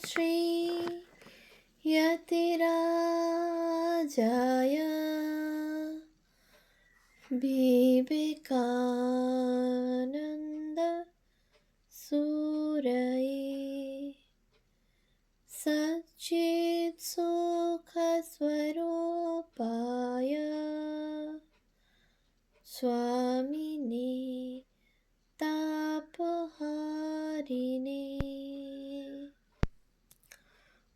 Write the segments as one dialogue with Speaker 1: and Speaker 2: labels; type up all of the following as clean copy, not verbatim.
Speaker 1: श्रीयतिराजाय विवेकानन्द सूरये सच्चित्सुखस्वरूपाय स्वामिने তাপহারিণে।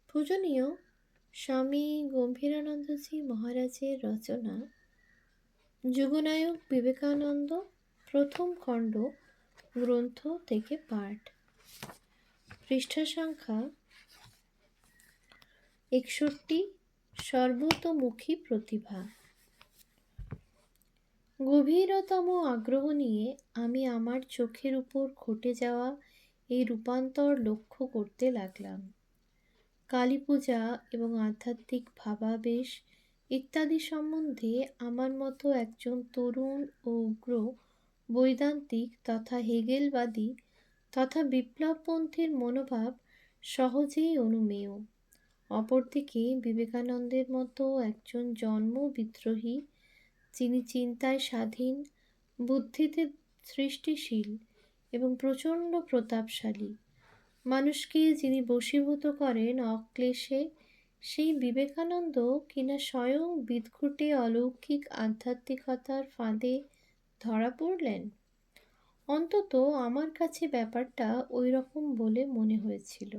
Speaker 1: পূজনীয় স্বামী গম্ভীরানন্দজি মহারাজের রচনা যুগনায়ক বিবেকানন্দ প্রথম খণ্ড গ্রন্থ থেকে পাঠ, পৃষ্ঠা সংখ্যা 61। সর্বতোমুখী প্রতিভা। গভীরতম আগ্রহ নিয়ে আমি আমার চোখের উপর ঘটে যাওয়া এই রূপান্তর লক্ষ্য করতে লাগলাম। কালী পূজা এবং আধ্যাত্মিক ভাবাবেশ ইত্যাদি সম্বন্ধে আমার মতো একজন তরুণ ও উগ্র বৈদান্তিক তথা হেগেলবাদী তথা বিপ্লবপন্থীর মনোভাব সহজেই অনুমেয়। অপরদিকে বিবেকানন্দের মতো একজন জন্ম বিদ্রোহী, যিনি চিন্তায় স্বাধীন, বুদ্ধিতে সৃষ্টিশীল এবং প্রচণ্ড প্রতাপশালী, মানুষকে যিনি বশীভূত করেন অক্লেশে, সেই বিবেকানন্দ কিনা স্বয়ং বিদঘুটে অলৌকিক আধ্যাত্মিকতার ফাঁদে ধরা পড়লেন। অন্তত আমার কাছে ব্যাপারটা ওই রকম বলে মনে হয়েছিল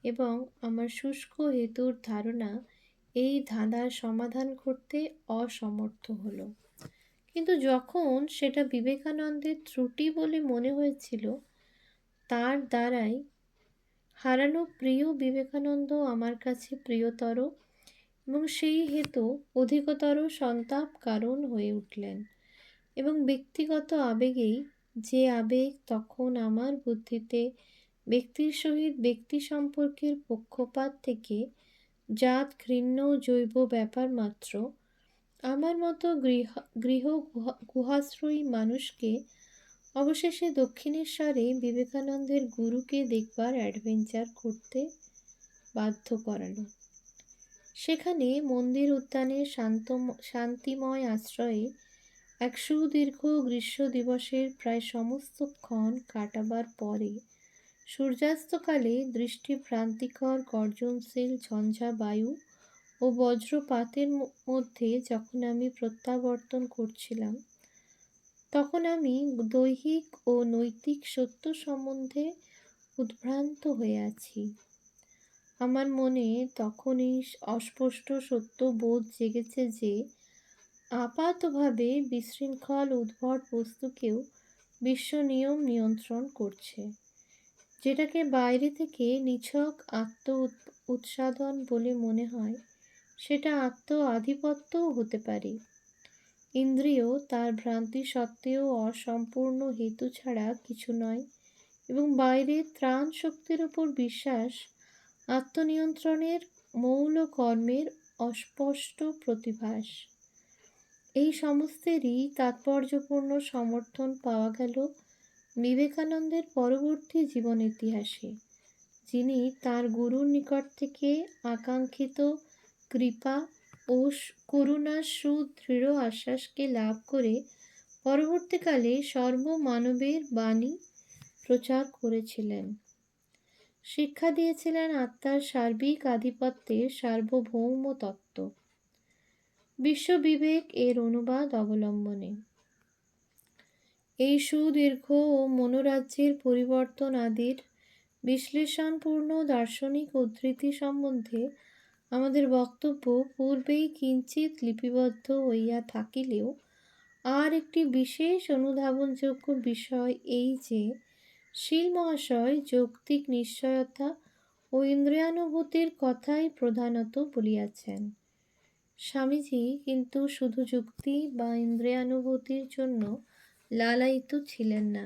Speaker 1: এবং আমার শুষ্ক হেতুর ধারণা এই ধাঁধার সমাধান করতে অসমর্থ হলো। কিন্তু যখন সেটা বিবেকানন্দের ত্রুটি বলে মনে হয়েছিল, তার দ্বারাই হারানো প্রিয় বিবেকানন্দ আমার কাছে প্রিয়তর এবং সেই হেতু অধিকতর সন্তাপ কারণ হয়ে উঠলেন। এবং ব্যক্তিগত আবেগেই, যে আবেগ তখন আমার বুদ্ধিতে ব্যক্তির সহিত ব্যক্তি সম্পর্কের পক্ষপাত থেকে জাত ঘৃণ্য জৈব ব্যাপার মাত্র, আমার মতো গৃহ গুহাশ্রয়ী মানুষকে অবশেষে দক্ষিণেশ্বরে বিবেকানন্দের গুরুকে দেখবার অ্যাডভেঞ্চার করতে বাধ্য করালো। সেখানে মন্দির উদ্যানের শান্তিময় আশ্রয়ে এক সুদীর্ঘ গ্রীষ্ম দিবসের প্রায় সমস্তক্ষণ কাটাবার পরে সূর্যাস্তকালে দৃষ্টিভ্রান্তিকর গর্জনশীল ঝঞ্ঝা বায়ু ও বজ্রপাতের মধ্যে যখন আমি প্রত্যাবর্তন করছিলাম, তখন আমি দৈহিক ও নৈতিক সত্য সম্বন্ধে উদ্ভ্রান্ত হয়ে আছি। আমার মনে তখনই অস্পষ্ট সত্য বোধ জেগেছে যে আপাতভাবে বিশৃঙ্খল উদ্ভট বস্তুকেও বিশ্ব নিয়ম নিয়ন্ত্রণ করছে। যেটাকে বাইরে থেকে নিছক আত্ম উৎসাধন বলে মনে হয়, সেটা আত্ম আধিপত্যও হতে পারে। ইন্দ্রিয় তার ভ্রান্তি সত্ত্বেও অসম্পূর্ণ হেতু ছাড়া কিছু নয় এবং বাইরের ত্রাণ শক্তির উপর বিশ্বাস আত্মনিয়ন্ত্রণের মৌল কর্মের অস্পষ্ট প্রতিভাস। এই সমস্তেরই তাৎপর্যপূর্ণ সমর্থন পাওয়া গেল বিবেকানন্দের পরবর্তী জীবন ইতিহাসে, যিনি তাঁর গুরুর নিকট থেকে আকাঙ্ক্ষিত কৃপা ও করুণার সুদৃঢ় আশ্বাসকে লাভ করে পরবর্তীকালে সর্বমানবের বাণী প্রচার করেছিলেন, শিক্ষা দিয়েছিলেন আত্মার সার্বিক আধিপত্যের সার্বভৌম তত্ত্ব। বিশ্ববিবেক এর অনুবাদ অবলম্বনে এই সুদীর্ঘ ও মনোরাজ্যের পরিবর্তন আদির বিশ্লেষণপূর্ণ দার্শনিক উদ্ধৃতি সম্বন্ধে আমাদের বক্তব্য পূর্বেই কিঞ্চিত লিপিবদ্ধ হইয়া থাকিলেও আর একটি বিশেষ অনুধাবনযোগ্য বিষয় এই যে, শীল মহাশয় যৌক্তিক নিশ্চয়তা ও ইন্দ্রিয়ানুভূতির কথাই প্রধানত বলিয়াছেন। স্বামীজি কিন্তু শুধু যুক্তি বা ইন্দ্রিয়ানুভূতির জন্য লালায়িত ছিলেন না।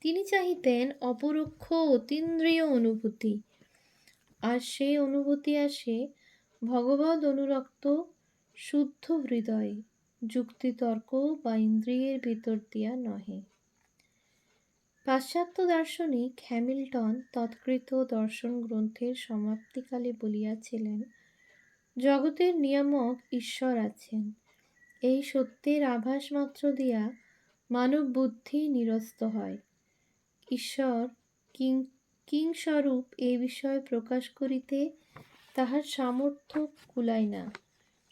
Speaker 1: তিনি চাহিতেন অপরোক্ষ অতীন্দ্রিয় অনুভূতি, আর সেই অনুভূতি আসে ভগবদ অনুরক্ত শুদ্ধ হৃদয়ে, যুক্তিতর্ক বা ইন্দ্রিয়ের ভিতর দিয়া নহে। পাশ্চাত্য দার্শনিক হ্যামিল্টন তৎকৃত দর্শন গ্রন্থের সমাপ্তিকালে বলিয়াছিলেন, জগতের নিয়ামক ঈশ্বর আছেন। এই সত্যের আভাস মাত্র দিয়া মানব বুদ্ধি নিরস্ত হয়। ঈশ্বর কিংস্বরূপ এই বিষয় প্রকাশ করিতে তাহার সামর্থ্য কুলায় না।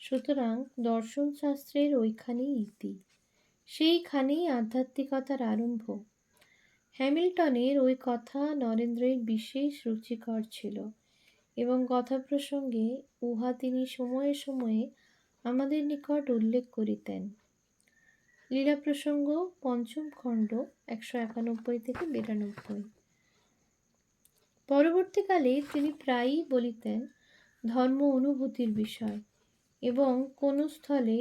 Speaker 1: সুতরাং দর্শনশাস্ত্রের ওইখানেই ইতি, সেইখানেই আধ্যাত্মিকতার আরম্ভ। হ্যামিল্টনের ওই কথা নরেন্দ্রের বিশেষ রুচিকর ছিল এবং কথা প্রসঙ্গে উহা তিনি সময়ে সময়ে আমাদের নিকট উল্লেখ করিতেন। লীলা প্রসঙ্গ, পঞ্চম খণ্ড, 191-92। পরবর্তীকালে তিনি প্রায়ই বলিতেন, ধর্ম অনুভূতির বিষয়, এবং কোন স্থলে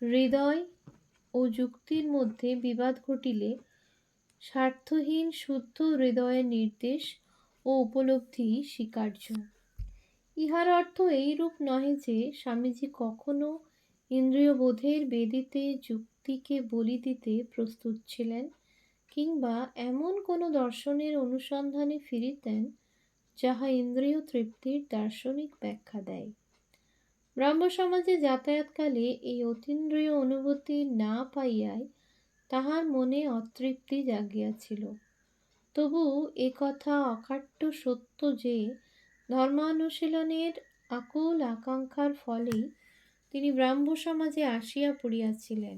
Speaker 1: হৃদয় ও যুক্তির মধ্যে বিবাদ ঘটিলে স্বার্থহীন শুদ্ধ হৃদয়ের নির্দেশ ও উপলব্ধি স্বীকার্য। ইহার অর্থ এইরূপ নহে যে স্বামীজি কখনো ইন্দ্রিয়বোধের বেদিতে যুক্তিকে বলি দিতে প্রস্তুত ছিলেন, কিংবা এমন কোনো দর্শনের অনুসন্ধানে ফিরিতেন যাহা ইন্দ্রিয় তৃপ্তির দার্শনিক ব্যাখ্যা দেয়। ব্রাহ্মসমাজে যাতায়াতকালে এই অতীন্দ্রিয় অনুভূতি না পাইয়াই তাহার মনে অতৃপ্তি জাগিয়াছিল। তবু একথা অকাট্য সত্য যে ধর্মানুশীলনের আকুল আকাঙ্ক্ষার ফলেই তিনি ব্রাহ্মসমাজে আসিয়া পড়িয়াছিলেন।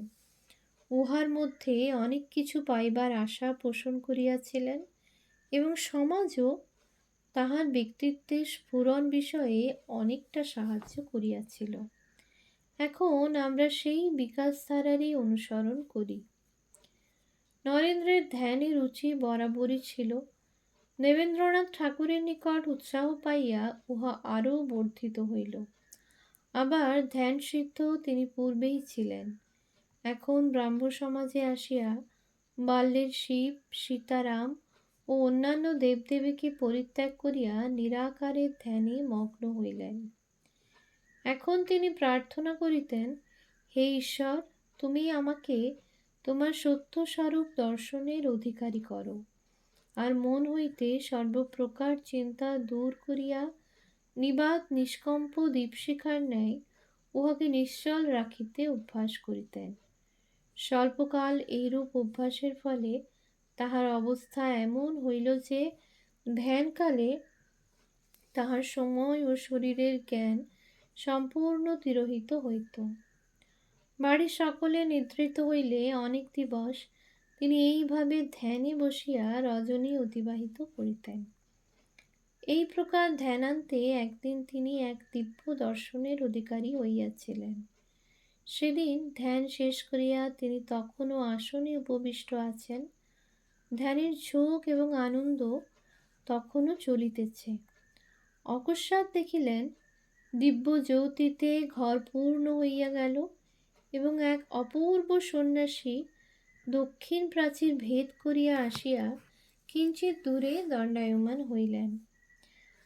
Speaker 1: উহার মধ্যে অনেক কিছু পাইবার আশা পোষণ করিয়াছিলেন এবং সমাজও তাহার ব্যক্তিত্বের স্ফুরণ বিষয়ে অনেকটা সাহায্য করিয়াছিল। এখন আমরা সেই বিকাশধারারই অনুসরণ করি। নরেন্দ্রের ধ্যানে রুচি বরাবরই ছিল। দেবেন্দ্রনাথ ঠাকুরের নিকট উৎসাহ পাইয়া উহা আরও বর্ধিত হইল। আবার ধ্যান সিদ্ধ তিনি পূর্বেই ছিলেন। এখন ব্রাহ্ম সমাজে আসিয়া বাল্যের শিব, সীতারাম ও অন্যান্য দেবদেবীকে পরিত্যাগ করিয়া নিরাকারের ধ্যানে মগ্ন হইলেন। এখন তিনি প্রার্থনা করিতেন, হে ঈশ্বর, তুমি আমাকে তোমার সত্যস্বরূপ দর্শনের অধিকারী করো, আর মন হইতে সর্বপ্রকার চিন্তা দূর করিয়া নিবাত নিষ্কম্প দীপশিখার ন্যায় উহাকে নিশ্চল রাখিতে অভ্যাস করিতেন। স্বল্পকাল এইরূপ অভ্যাসের ফলে তাহার অবস্থা এমন হইল যে ধ্যানকালে তাহার সময় ও শরীরের জ্ঞান সম্পূর্ণ তিরোহিত হইত। বাড়ির সকলে নিদ্রিত হইলে অনেক দিবস তিনি এইভাবে ধ্যানে বসিয়া রজনী অতিবাহিত করিতেন। এই প্রকার ধ্যানান্তে একদিন তিনি এক দিব্য দর্শনের অধিকারী হইয়াছিলেন। সেদিন ধ্যান শেষ করিয়া তিনি তখনও আসনে উপবিষ্ট আছেন। ধ্যানের ঝোঁক এবং আনন্দ তখনও চলিতেছে। অকস্মাৎ দেখিলেন দিব্য জ্যোতিতে ঘর পূর্ণ হইয়া গেল এবং এক অপূর্ব সন্ন্যাসী দক্ষিণ প্রাচীর ভেদ করিয়া আসিয়া কিঞ্চিৎ দূরে দণ্ডায়মান হইলেন।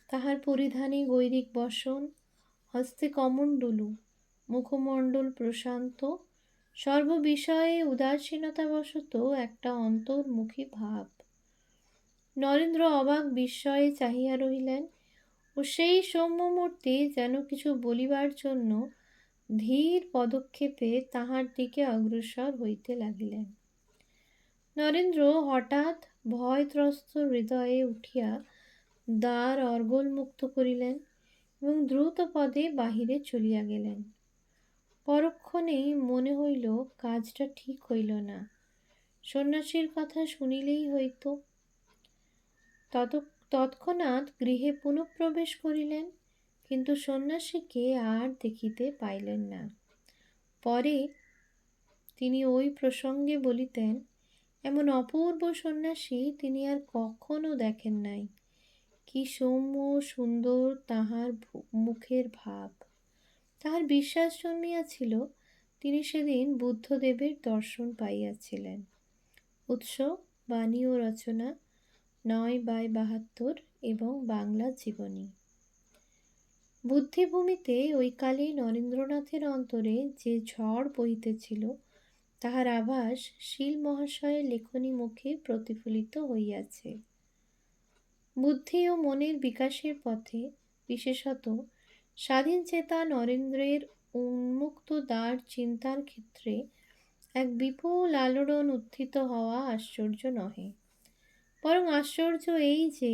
Speaker 1: তাহার পরিধানে গৈরিক বসন, হস্তে কমণ্ডলু, মুখমণ্ডল প্রশান্ত, সর্ববিষয়ে উদাসীনতাবশত একটা অন্তর্মুখী ভাব। নরেন্দ্র অবাক বিস্ময়ে চাহিয়া রহিলেন ও সেই সৌম্যমূর্তি যেন কিছু বলিবার জন্য ধীর পদক্ষেপে তাহার দিকে অগ্রসর হইতে লাগিলেন। নরেন্দ্র হঠাৎ ভয়ত্রস্ত হৃদয়ে উঠিয়া দ্বার অর্গলমুক্ত করিলেন এবং দ্রুত পদে বাহিরে চলিয়া গেলেন। পরক্ষণেই মনে হইল কাজটা ঠিক হইল না, সন্ন্যাসীর কথা শুনিলেই হইত। তৎক্ষণাৎ গৃহে পুনঃপ্রবেশ করিলেন, কিন্তু সন্ন্যাসীকে আর দেখিতে পাইলেন না। পরে তিনি ওই প্রসঙ্গে বলিতেন, এমন অপূর্ব সন্ন্যাসী তিনি আর কখনো দেখেন নাই। কি সৌম্য সুন্দর তাহার মুখের ভাব! তাহার বিশ্বাস জন্মিয়াছিল তিনি সেদিন বুদ্ধদেবের দর্শন পাইয়াছিলেন। উৎস, বাণী ও রচনা 9/72 এবং বাংলা জীবনী। বুদ্ধিভূমিতে ওই কালে নরেন্দ্রনাথের অন্তরে যে ঝড় বহিতেছিল তাহার আভাস শীল মহাশয়ের লেখনী মুখে প্রতিফলিত হইয়াছে। বুদ্ধি ও মনের বিকাশের পথে, বিশেষত স্বাধীন চেতা নরেন্দ্রের উন্মুক্ত দ্বার চিন্তার ক্ষেত্রে এক বিপুল আলোড়ন উত্থিত হওয়া আশ্চর্য নহে। বরং আশ্চর্য এই যে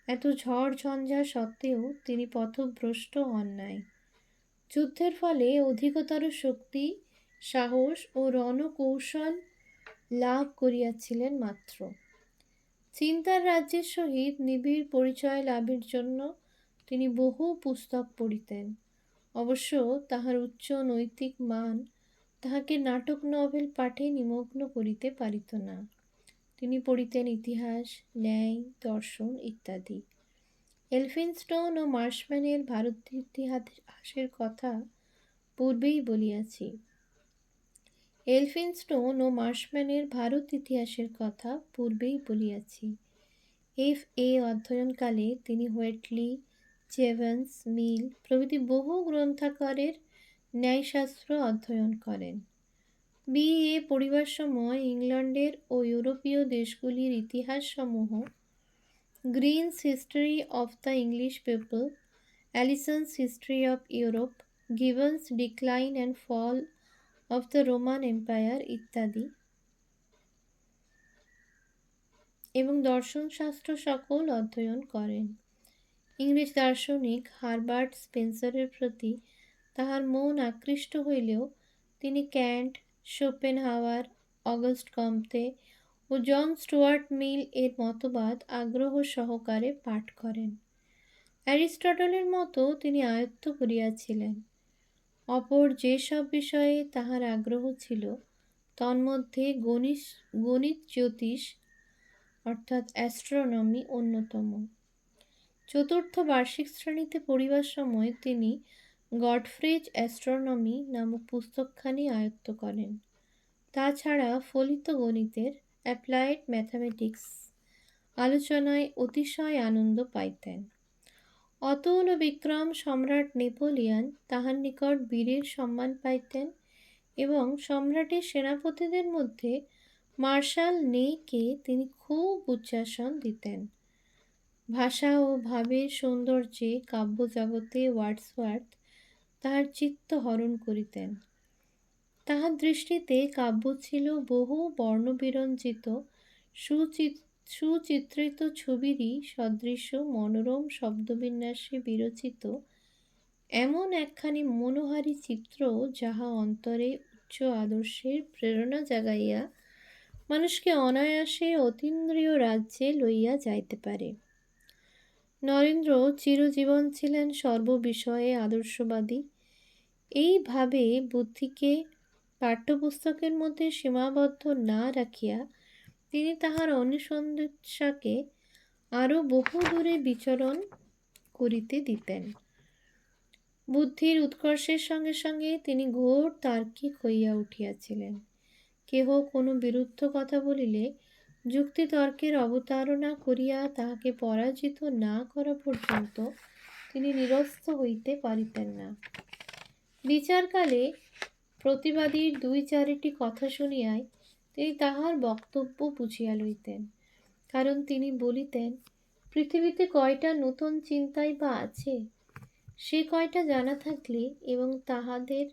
Speaker 1: এত ঝড় ঝঞ্ঝা সত্ত্বেও তিনি পথভ্রষ্ট হন নাই। যুদ্ধের ফলে অধিকতর শক্তি, সাহস ও রণকৌশল লাভ করিয়াছিলেন মাত্র। চিন্তার রাজ্যের সহিত নিবিড় পরিচয় লাভের জন্য তিনি বহু পুস্তক পড়িতেন। অবশ্য তাহার উচ্চ নৈতিক মান তাহাকে নাটক নভেল পাঠে নিমগ্ন করিতে পারিত না। তিনি পড়িতেন ইতিহাস, ন্যায়, দর্শন ইত্যাদি। এলফিনস্টোন ও মার্শম্যানের ভারত ইতিহাসের কথা পূর্বেই বলিয়াছি। এলফিনস্টোন ও মার্শম্যানের ভারত ইতিহাসের কথা পূর্বেই বলিয়াছি। এফ.এ. অধ্যয়নকালে তিনি হোয়েটলি, জেভন্স, মিল প্রভৃতি বহু গ্রন্থাকারের ন্যায়শাস্ত্র অধ্যয়ন করেন। বি.এ. পড়িবার সময় ইংল্যান্ডের ও ইউরোপীয় দেশগুলির ইতিহাসসমূহ, Green's history of the English people, Alison's history of Europe, Gibbon's decline and fall of the Roman empire ইত্যাদি এবং দর্শনশাস্ত্র সকল অধ্যয়ন করেন। ইংরেজ দার্শনিক হারবার্ট স্পেন্সারের প্রতি তাহার মন আকৃষ্ট হইলেও তিনি ক্যান্ট, শোপেনহাওয়ার, অগস্ট কমতে ও জন স্টুয়ার্ট মিল এর মতবাদ আগ্রহ সহকারে পাঠ করেন। অ্যারিস্টটলের মতো তিনি আয়ত্ত করিয়াছিলেন। অপর যেসব বিষয়ে তাহার আগ্রহ ছিল তন্মধ্যে গণিত জ্যোতিষ অর্থাৎ অ্যাস্ট্রোনমি অন্যতম। চতুর্থ বার্ষিক শ্রেণীতে পড়িবার সময় তিনি গডফ্রিজ অ্যাস্ট্রোনমি নামক পুস্তকখানি আয়ত্ত করেন। তাছাড়া ফলিত গণিতের অ্যাপ্লাইড ম্যাথামেটিক্স আলোচনায় অতিশয় আনন্দ পাইতেন। অতুল ও বিক্রম সম্রাট নেপোলিয়ন তাহার নিকট বীরের সম্মান পাইতেন এবং সম্রাটের সেনাপতিদের মধ্যে মার্শাল নেইকে তিনি খুব উচ্চাসন দিতেন। ভাষা ও ভাবের সৌন্দর্যে কাব্যজগতে ওয়ার্ডসওয়ার্থ তাহার চিত্ত হরণ করিতেন। তাহার দৃষ্টিতে কাব্য ছিল বহু বর্ণবিরঞ্জিত সুচিত্রিত ছবিরই সদৃশ মনোরম শব্দবিন্যাসে বিরচিত এমন একখানি মনোহারী চিত্র, যাহা অন্তরে উচ্চ আদর্শের প্রেরণা জাগাইয়া মানুষকে অনায়াসে অতীন্দ্রিয় রাজ্যে লইয়া যাইতে পারে। নরেন্দ্র চিরজীবন ছিলেন সর্ববিষয়ে আদর্শবাদী। এইভাবে বুদ্ধিকে পাঠ্যপুস্তকের মধ্যে সীমাবদ্ধ না রাখিয়া তিনি তাহার অনুসন্ধানকে আরও বহু দূরে বিচরণ করিতে দিতেন। বুদ্ধির উৎকর্ষের সঙ্গে সঙ্গে তিনি ঘোর তার্কিক হইয়া উঠিয়াছিলেন। কেহ কোনো বিরুদ্ধ কথা বলিলে যুক্তিতর্কের অবতারণা করিয়া তাহাকে পরাজিত না করা পর্যন্ত তিনি নিরস্ত হইতে পারিতেন না। বিচারকালে প্রতিবাদীর দুই চারিটি কথা শুনিয়াই তিনি তাহার বক্তব্য বুঝিয়া লইতেন। কারণ তিনি বলিতেন, পৃথিবীতে কয়টা নূতন চিন্তাই বা আছে? সে কয়টা জানা থাকলে এবং তাহাদের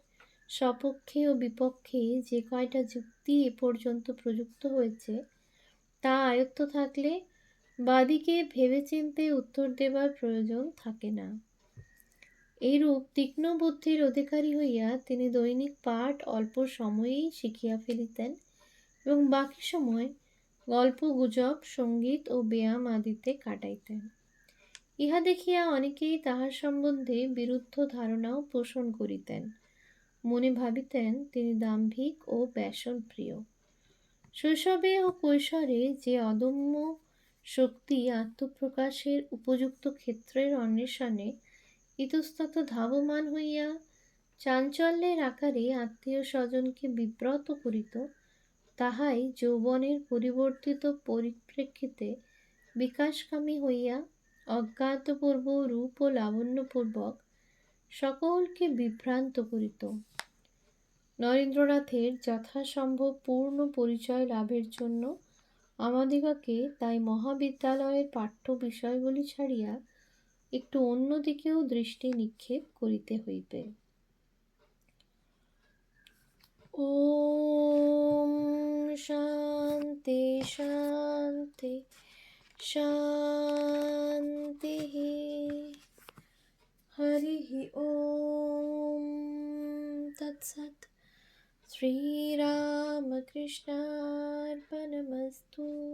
Speaker 1: সপক্ষে ও বিপক্ষে যে কয়টা যুক্তি এ পর্যন্ত প্রযুক্ত হয়েছে তা আয়ত্ত থাকলে বাদীকে ভেবেচিন্তে উত্তর দেবার প্রয়োজন থাকে না। এইরূপ তীক্ষ্ণ বুদ্ধির অধিকারী হইয়া তিনি দৈনিক পাঠ অল্প সময়েই শিখিয়া ফেলিতেন এবং বাকি সময় গল্প গুজব, সঙ্গীত ও ব্যায়াম আদিতে কাটাইতেন। ইহা দেখিয়া অনেকেই তাহার সম্বন্ধে বিরুদ্ধ ধারণাও পোষণ করিতেন। মনে ভাবিতেন তিনি দাম্ভিক ও ব্যসনপ্রিয়। শৈশবে ও কৈশোরে যে অদম্য শক্তি আত্মপ্রকাশের উপযুক্ত ক্ষেত্রের অন্বেষণে ইতস্তত ধাবমান হইয়া চাঞ্চল্যের আকারে আত্মীয় স্বজনকে বিব্রত করিত, তাহাই যৌবনের পরিবর্তিত পরিপ্রেক্ষিতে বিকাশকামী হইয়া অজ্ঞাতপূর্ব রূপ ও লাবণ্যপূর্বক সকলকে বিভ্রান্ত করিত। নরেন্দ্রনাথের যথাসম্ভব পূর্ণ পরিচয় লাভের জন্য আমাদিগকে তাই মহাবিদ্যালয়ের পাঠ্য বিষয়গুলি ছাড়িয়া একটু অন্য দিকেও দৃষ্টি নিক্ষেপ করিতে হইবে। ওম শান্তি শান্তি শান্তি। হরি ওম তৎসৎ। শ্রীরামকৃষ্ণার্পণমস্তু।